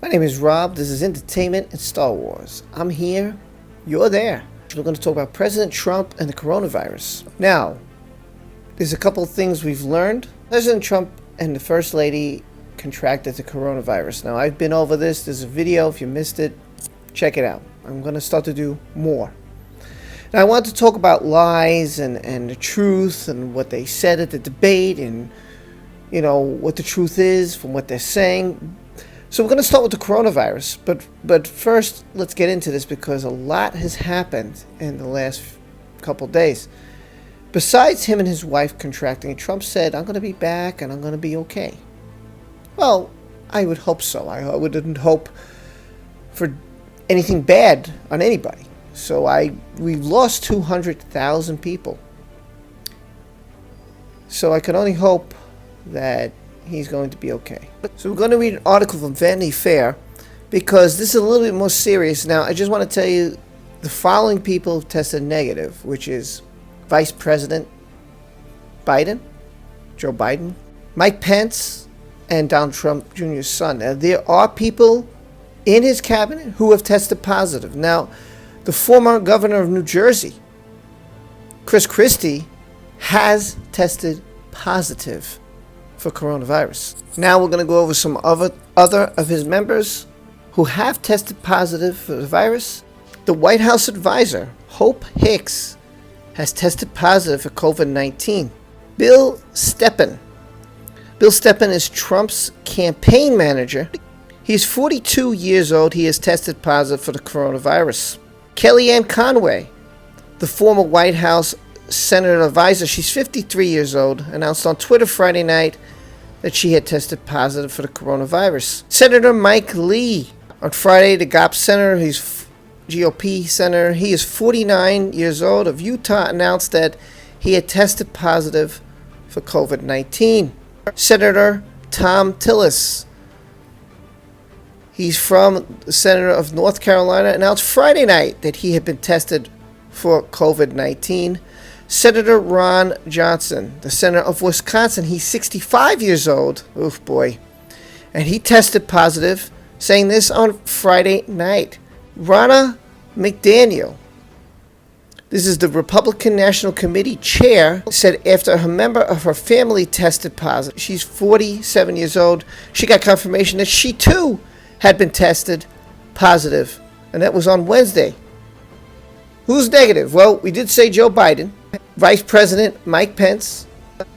My name is Rob. This is Entertainment and Star Wars. I'm here. You're there. We're going to talk about President Trump and the coronavirus. Now, there's a couple of things we've learned. President Trump and the First Lady contracted the coronavirus. Now, I've been over this. There's a video. If you missed it, check it out. I'm going to start to do more. Now, I want to talk about lies and the truth and what they said at the debate and, what the truth is from what they're saying. So we're going to start with the coronavirus, but first let's get into this because a lot has happened in the last couple days. Besides him and his wife contracting it, Trump said, I'm going to be back and I'm going to be okay. Well, I would hope so. I wouldn't hope for anything bad on anybody. So we lost 200,000 people. So I can only hope that he's going to be okay. So we're going to read an article from Vanity Fair because this is a little bit more serious. Now, I just want to tell you the following people have tested negative, which is Vice President Biden, Joe Biden, Mike Pence, and Donald Trump Jr.'s son. Now, there are people in his cabinet who have tested positive. Now, the former governor of New Jersey, Chris Christie, has tested positive for coronavirus. Now we're going to go over some other of his members who have tested positive for the virus. The White House advisor, Hope Hicks, has tested positive for COVID-19. Bill Steppen. Bill Steppen is Trump's campaign manager. He's 42 years old. He has tested positive for the coronavirus. Kellyanne Conway, the former White House Senator advisor, she's 53 years old, announced on Twitter Friday night that she had tested positive for the coronavirus. Senator Mike Lee, on Friday, the GOP senator, he's GOP senator, he is 49 years old of Utah, announced that he had tested positive for COVID-19. Senator Thom Tillis, he's from the senator of North Carolina, announced Friday night that he had been tested for COVID-19. Senator Ron Johnson, the senator of Wisconsin, he's 65 years old. Oof, boy. And he tested positive, saying this on Friday night. Ronna McDaniel, this is the Republican National Committee chair, said after a member of her family tested positive. She's 47 years old. She got confirmation that she too had been tested positive. And that was on Wednesday. Who's negative? Well, we did say Joe Biden, Vice President Mike Pence,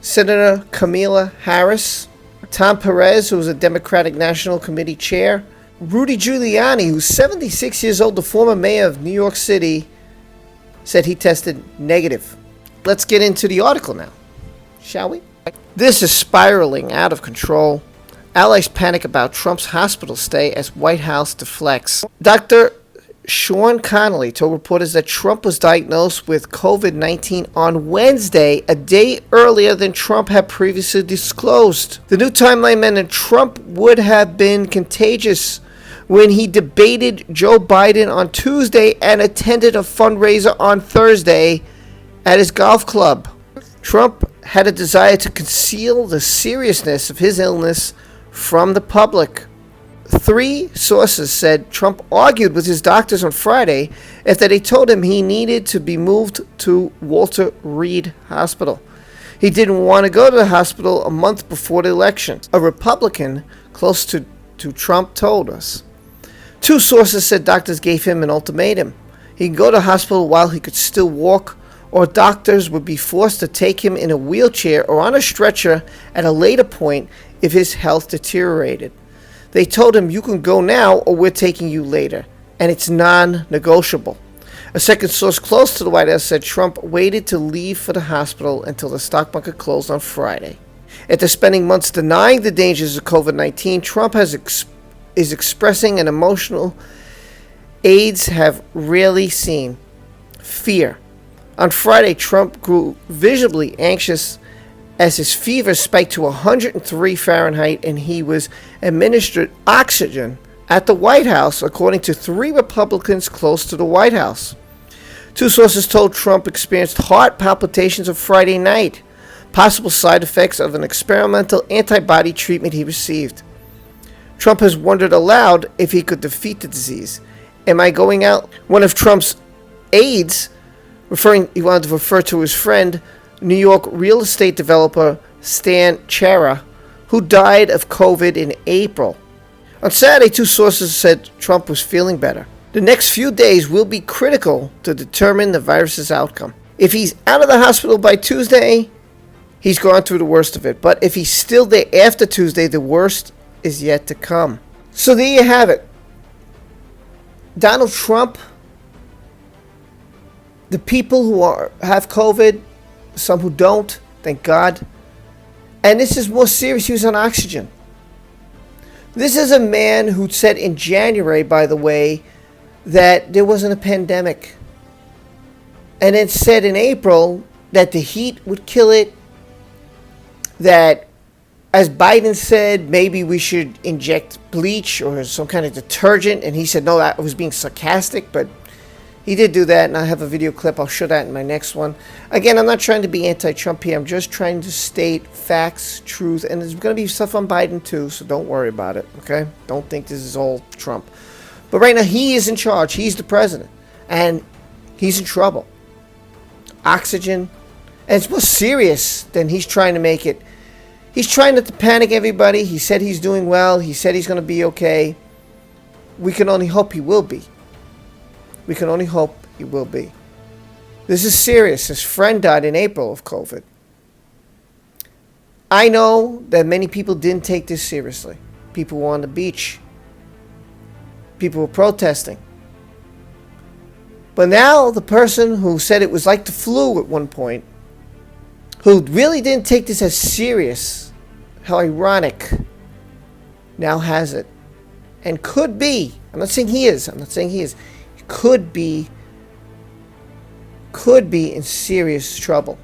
Senator Kamala Harris, Tom Perez, who's a Democratic National Committee chair, Rudy Giuliani, who's 76 years old, the former mayor of New York City, said he tested negative. Let's get into the article now, shall we? This is spiraling out of control. Allies panic about Trump's hospital stay as White House deflects. Dr. Sean Connolly told reporters that Trump was diagnosed with COVID-19 on Wednesday, a day earlier than Trump had previously disclosed. The new timeline meant that Trump would have been contagious when he debated Joe Biden on Tuesday and attended a fundraiser on Thursday at his golf club. Trump had a desire to conceal the seriousness of his illness from the public. 3 sources said Trump argued with his doctors on Friday after they told him he needed to be moved to Walter Reed Hospital. He didn't want to go to the hospital a month before the election, a Republican close to Trump told us. 2 sources said doctors gave him an ultimatum. He could go to the hospital while he could still walk, or doctors would be forced to take him in a wheelchair or on a stretcher at a later point if his health deteriorated. They told him, you can go now or we're taking you later, and it's non-negotiable. A second source close to the White House said Trump waited to leave for the hospital until the stock market closed on Friday. After spending months denying the dangers of COVID-19, Trump is expressing an emotional aides have rarely seen: fear. On Friday, Trump grew visibly anxious as his fever spiked to 103 Fahrenheit and he was administered oxygen at the White House, according to 3 Republicans close to the White House. 2 sources told Trump experienced heart palpitations on Friday night, possible side effects of an experimental antibody treatment he received. Trump has wondered aloud if he could defeat the disease. Am I going out? One of Trump's aides, he wanted to refer to his friend, New York real estate developer Stan Chara, who died of COVID in April. On Saturday, two sources said Trump was feeling better. The next few days will be critical to determine the virus's outcome. If he's out of the hospital by Tuesday, he's gone through the worst of it. But if he's still there after Tuesday, the worst is yet to come. So there you have it. Donald Trump, the people who have COVID, some who don't, thank God. And this is more serious. He was on oxygen. This is a man who said in January, by the way, that there wasn't a pandemic. And then said in April that the heat would kill it. That, as Biden said, maybe we should inject bleach or some kind of detergent. And he said, no, that was being sarcastic. But he did do that, and I have a video clip. I'll show that in my next one. Again, I'm not trying to be anti-Trump here. I'm just trying to state facts, truth, and there's going to be stuff on Biden too, so don't worry about it, okay? Don't think this is all Trump. But right now, he is in charge. He's the president, and he's in trouble. Oxygen, and it's more serious than he's trying to make it. He's trying not to panic everybody. He said he's doing well. He said he's going to be okay. We can only hope he will be. We can only hope he will be. This is serious. His friend died in April of COVID. I know that many people didn't take this seriously. People were on the beach. People were protesting. But now the person who said it was like the flu at one point, who really didn't take this as serious, how ironic, now has it. And could be, I'm not saying he is, could be in serious trouble.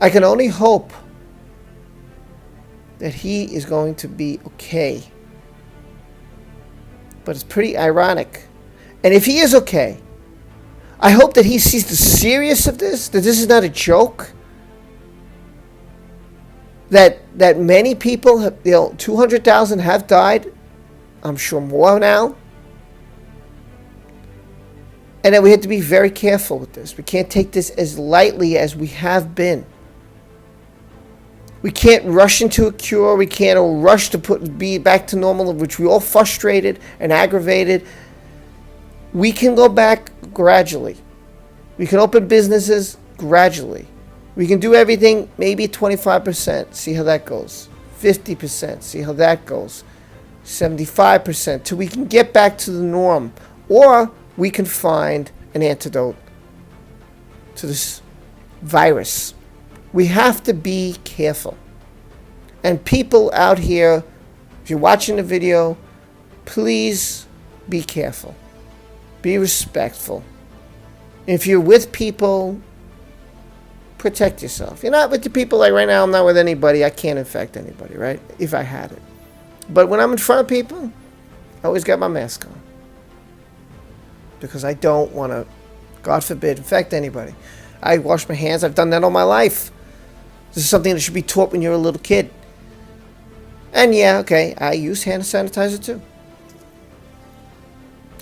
I can only hope that he is going to be okay. But it's pretty ironic. And if he is okay, I hope that he sees the seriousness of this, that this is not a joke. That many people have, 200,000 have died. I'm sure more now. And that we have to be very careful with this. We can't take this as lightly as we have been. We can't rush into a cure. We can't rush to be back to normal, which we all frustrated and aggravated. We can go back gradually. We can open businesses gradually. We can do everything maybe 25%. See how that goes. 50%. See how that goes. 75%. Till we can get back to the norm. Or we can find an antidote to this virus. We have to be careful. And people out here, if you're watching the video, please be careful. Be respectful. If you're with people, protect yourself. You're not with the people, like right now, I'm not with anybody. I can't infect anybody, right? If I had it. But when I'm in front of people, I always got my mask on. Because I don't want to, God forbid, infect anybody. I wash my hands. I've done that all my life. This is something that should be taught when you're a little kid. And yeah, okay, I use hand sanitizer too.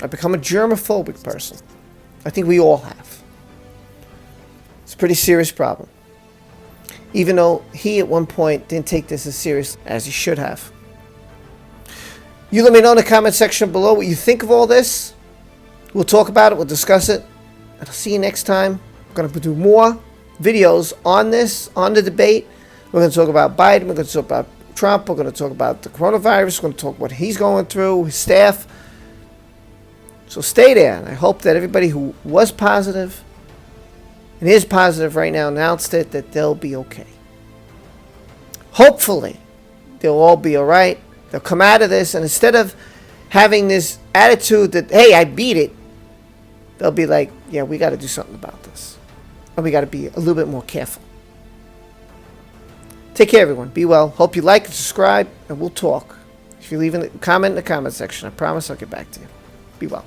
I've become a germophobic person. I think we all have. It's a pretty serious problem. Even though he at one point didn't take this as serious as he should have. You let me know in the comment section below what you think of all this. We'll talk about it. We'll discuss it. And I'll see you next time. I'm going to do more videos on this, on the debate. We're going to talk about Biden. We're going to talk about Trump. We're going to talk about the coronavirus. We're going to talk what he's going through, his staff. So stay there. And I hope that everybody who was positive and is positive right now announced it, that they'll be okay. Hopefully, they'll all be all right. They'll come out of this, and instead of having this attitude that, hey, I beat it, they'll be like, yeah, we got to do something about this. And we got to be a little bit more careful. Take care, everyone. Be well. Hope you like and subscribe, and we'll talk. If you leave a comment in the comment section, I promise I'll get back to you. Be well.